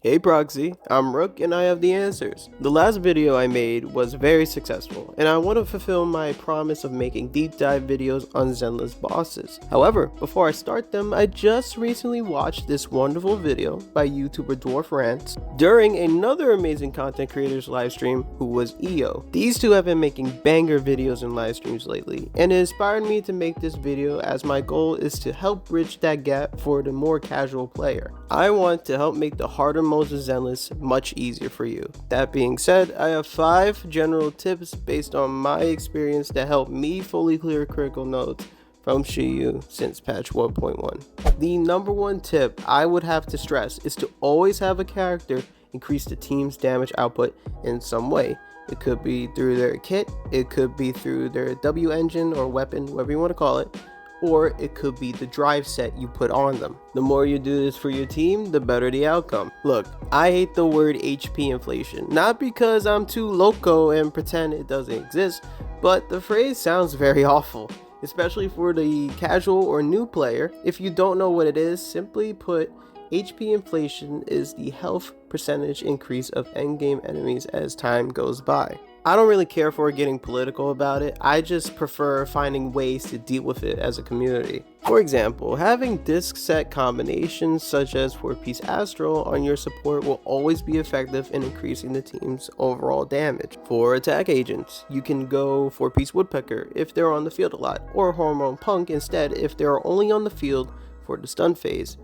Hey Proxy, I'm Rook and I have the answers. The last video I made was very successful and I want to fulfill my promise of making deep dive videos on Zenless bosses. However, before I start them, I just recently watched this wonderful video by YouTuber Dwarf Rants during another amazing content creator's livestream who was EO. These two have been making banger videos and live streams lately and it inspired me to make this video as my goal is to help bridge that gap for the more casual player. I want to help make the harder modes of Zenless much easier for you. That being said, I have 5 general tips based on my experience that help me fully clear critical nodes from Shiyu since patch 1.1. The number one tip I would have to stress is to always have a character increase the team's damage output in some way. It could be through their kit, it could be through their W engine or weapon, whatever you want to call it, or it could be the drive set you put on them. The more you do this for your team, the better the outcome. Look, I hate the word HP inflation, not because I'm too loco and pretend it doesn't exist, but the phrase sounds very awful, especially for the casual or new player. If you don't know what it is, simply put, HP inflation is the health percentage increase of endgame enemies as time goes by. I don't really care for getting political about it, I just prefer finding ways to deal with it as a community. For example, having disc set combinations such as 4-piece Astral on your support will always be effective in increasing the team's overall damage. For attack agents, you can go 4-piece Woodpecker if they're on the field a lot, or Hormone Punk instead if they're only on the field for the stun phase.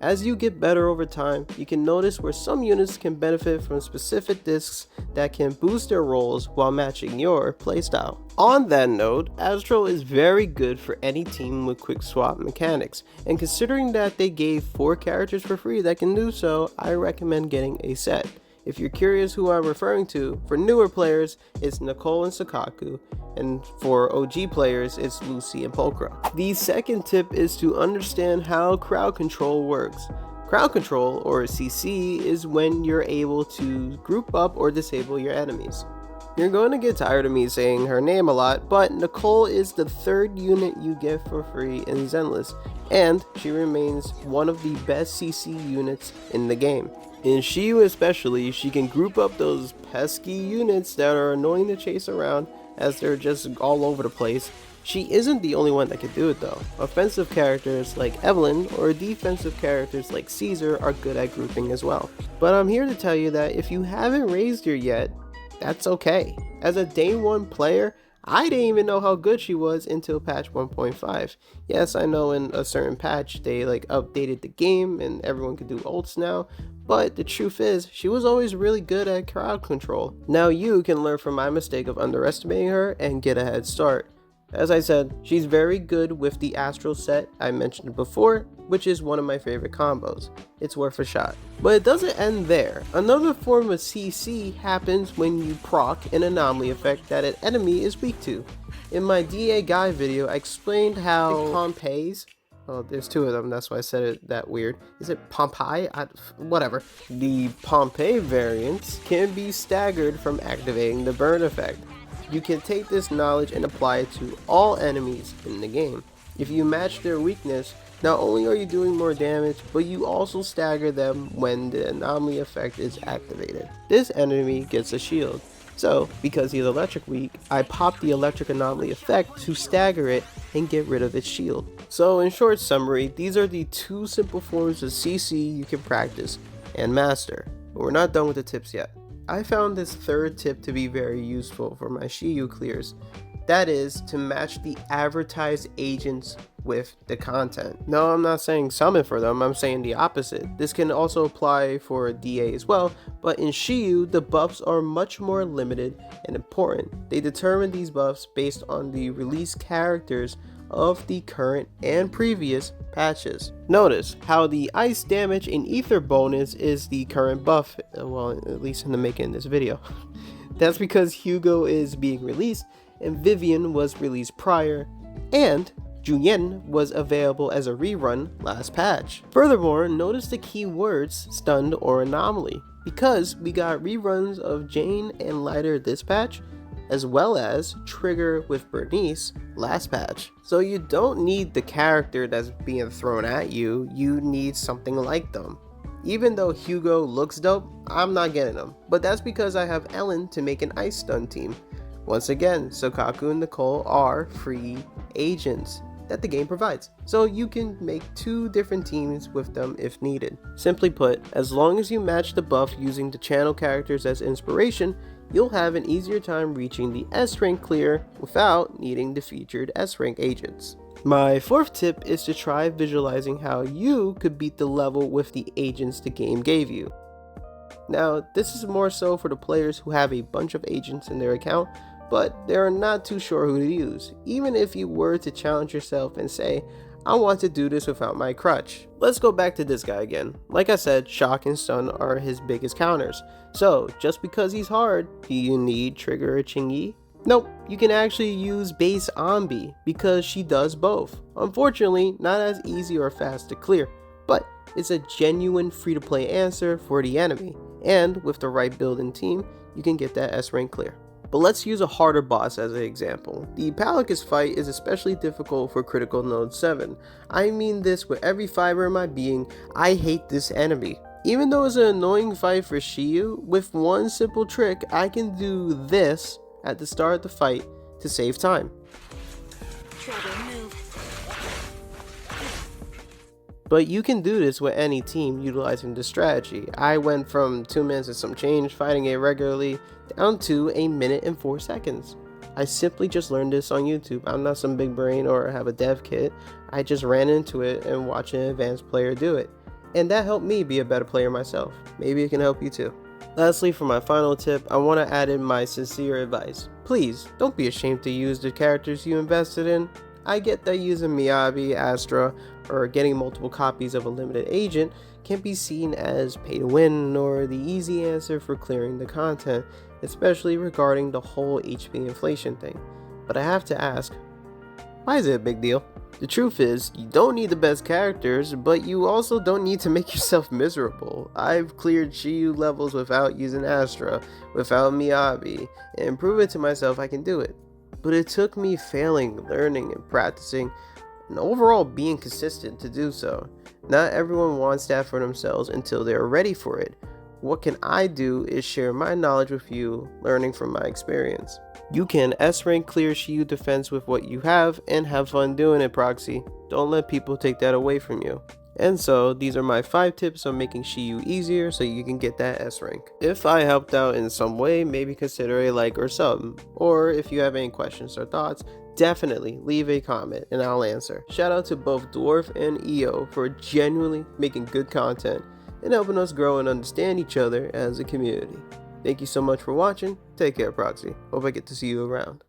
As you get better over time, you can notice where some units can benefit from specific discs that can boost their rolls while matching your playstyle. On that note, Astral is very good for any team with quick swap mechanics, and considering that they gave 4 characters for free that can do so, I recommend getting a set. If you're curious who I'm referring to, for newer players, it's Nicole and Sakaku, and for OG players, it's Lucy and Pulchra. The second tip is to understand how crowd control works. Crowd control, or CC, is when you're able to group up or disable your enemies. You're going to get tired of me saying her name a lot, but Nicole is the 3rd unit you get for free in Zenless, and she remains one of the best CC units in the game. In Shiyu especially, she can group up those pesky units that are annoying to chase around as they're just all over the place. She isn't the only one that can do it though. Offensive characters like Evelyn or defensive characters like Caesar are good at grouping as well. But I'm here to tell you that if you haven't raised her yet, that's okay. As a day 1 player, I didn't even know how good she was until patch 1.5. Yes, I know in a certain patch they updated the game and everyone can do ults now, but the truth is, she was always really good at crowd control. Now you can learn from my mistake of underestimating her and get a head start. As I said, she's very good with the Astral set I mentioned before, which is one of my favorite combos. It's worth a shot. But it doesn't end there. Another form of CC happens when you proc an anomaly effect that an enemy is weak to. In my DA guide video, I explained how Pompey's, oh, there's 2 of them, that's why I said it that weird. Is it Pompeii? Whatever. The Pompeii variants can be staggered from activating the burn effect. You can take this knowledge and apply it to all enemies in the game. If you match their weakness, not only are you doing more damage, but you also stagger them when the anomaly effect is activated. This enemy gets a shield. So, because he's electric weak, I pop the electric anomaly effect to stagger it and get rid of its shield. So in short summary, these are the 2 simple forms of CC you can practice and master. But we're not done with the tips yet. I found this 3rd tip to be very useful for my Shiyu clears. That is to match the advertised agents with the content. No, I'm not saying summon for them, I'm saying the opposite. This can also apply for DA as well, but in Shiyu, the buffs are much more limited and important. They determine these buffs based on the release characters of the current and previous patches. Notice how the ice damage and ether bonus is the current buff, well, at least in the making of this video. That's because Hugo is being released and Vivian was released prior, and Juyen was available as a rerun last patch. Furthermore, notice the keywords stunned or anomaly, because we got reruns of Jane and Lighter this patch, as well as Trigger with Bernice last patch. So you don't need the character that's being thrown at you, you need something like them. Even though Hugo looks dope, I'm not getting him, but that's because I have Ellen to make an ice stun team. Once again, Sokaku and Nicole are free agents that the game provides, so you can make 2 different teams with them if needed. Simply put, as long as you match the buff using the channel characters as inspiration, you'll have an easier time reaching the S rank clear without needing the featured S rank agents. My 4th tip is to try visualizing how you could beat the level with the agents the game gave you. Now, this is more so for the players who have a bunch of agents in their account, but they're not too sure who to use, even if you were to challenge yourself and say, I want to do this without my crutch. Let's go back to this guy again. Like I said, shock and stun are his biggest counters. So, just because he's hard, do you need trigger or Chingy? Nope, you can actually use base Ambi because she does both. Unfortunately, not as easy or fast to clear, but it's a genuine free-to-play answer for the enemy, and with the right build and team, you can get that S rank clear. But let's use a harder boss as an example. The pALiCuS fight is especially difficult for critical node 7. I mean this with every fiber in my being, I hate this enemy. Even though it's an annoying fight for Shiyu, with one simple trick, I can do this at the start of the fight to save time. But you can do this with any team utilizing this strategy. I went from 2 minutes and some change fighting it regularly down to 1 minute and 4 seconds. I simply just learned this on YouTube. I'm not some big brain or have a dev kit. I just ran into it and watched an advanced player do it. And that helped me be a better player myself. Maybe it can help you too. Lastly, for my final tip, I want to add in my sincere advice. Please, don't be ashamed to use the characters you invested in. I get that using Miyabi, Astra, or getting multiple copies of a limited agent can be seen as pay to win or the easy answer for clearing the content, especially regarding the whole HP inflation thing. But I have to ask, why is it a big deal? The truth is, you don't need the best characters, but you also don't need to make yourself miserable. I've cleared Shiyu levels without using Astra, without Miyabi, and proven to myself I can do it. But it took me failing, learning, and practicing, and overall being consistent to do so. Not everyone wants that for themselves until they're ready for it. What can I do is share my knowledge with you, learning from my experience. You can S rank clear Shiyu Defense with what you have and have fun doing it, Proxy. Don't let people take that away from you. And so, these are my 5 tips on making Shiyu easier so you can get that S rank. If I helped out in some way, maybe consider a like or sub. Or if you have any questions or thoughts, definitely leave a comment and I'll answer. Shout out to both Dwarf and EO for genuinely making good content and helping us grow and understand each other as a community. Thank you so much for watching. Take care, Proxy. Hope I get to see you around.